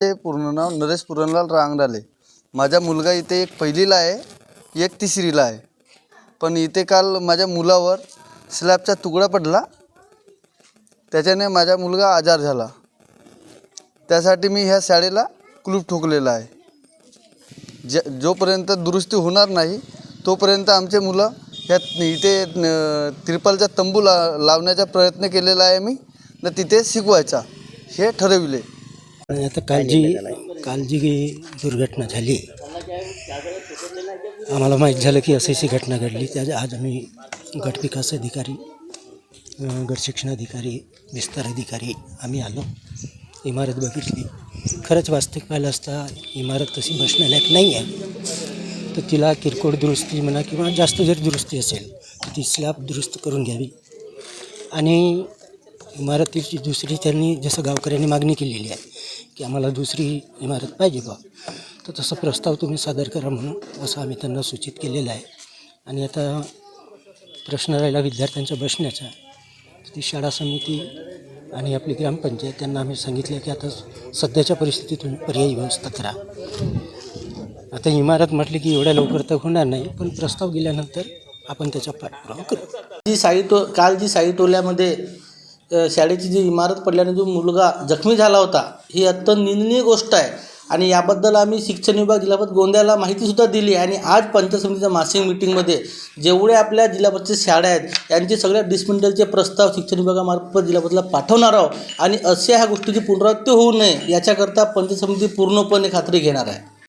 ते पूर्ण नाव नरेश पुरणलाल रांगडाले. माझा मुलगा इथे एक पहिलीला आहे, एक तिसरीला आहे. पण इथे काल माझ्या मुलावर स्लॅबचा तुकडा पडला, त्याच्याने माझा मुलगा आजार झाला. त्यासाठी मी ह्या शाळेला कुलूप ठोकलेला आहे. जोपर्यंत दुरुस्ती होणार नाही तोपर्यंत आमचे मुलं ह्या इथे त्रिपालचा तंबू लावण्याचा प्रयत्न केलेला आहे मी, न तिथे शिकवायचा हे ठरविले. आता काल जी दुर्घटना झाली, आम्हाला माहीत झालं की अशी घटना घडली. त्या आज आम्ही गट विकास अधिकारी, गट शिक्षण अधिकारी, विस्तार अधिकारी आम्ही आलो. इमारत बघितली. खरंच वास्तविक पाहिलं असता इमारत तशी बसण्यालायक नाही आहे. तर तिला किरकोळ दुरुस्ती म्हणा किंवा जास्त जर दुरुस्ती असेल तर ती स्लॅब दुरुस्त करून घ्यावी. आणि इमारतीची दुसरी त्यांनी जसं गावकऱ्यांनी मागणी केलेली आहे की आम्हाला दुसरी इमारत पाहिजे बा, तर तसा प्रस्ताव तुम्ही सादर करा म्हणून असं आम्ही त्यांना सूचित केलेलं आहे. आणि आता प्रश्न राहिला विद्यार्थ्यांच्या बसण्याचा. ती शाळा समिती आणि आपली ग्रामपंचायत त्यांना आम्ही सांगितलं की आता सध्याच्या परिस्थितीत तुम्ही पर्यायी व्यवस्था करा. आता इमारत म्हटली की एवढ्या लवकर तर होणार नाही, पण प्रस्ताव गेल्यानंतर आपण त्याचा पाठपुरावा करू. काल जी साईटोल्यामध्ये शाळेची जी इमारत पडल्याने जो मुलगा जखमी झाला होता, ही अत्यंत निंदनीय गोष्ट आहे. आणि याबद्दल आम्ही शिक्षण विभाग जिल्हा परिषद गोंदियाला माहितीसुद्धा दिली. आणि आज पंचायत समितीच्या मासिक मिटिंगमध्ये जेवढे आपल्या जिल्हा परिषद शाळा आहेत यांचे सगळ्या डिसमेंटलचे प्रस्ताव शिक्षण विभागामार्फत जिल्हा परिषदला पाठवणार आहोत. आणि अशा ह्या गोष्टीची पुनरावृत्ती होऊ नये याच्याकरता पंचायत समिती पूर्णपणे खात्री घेणार आहे.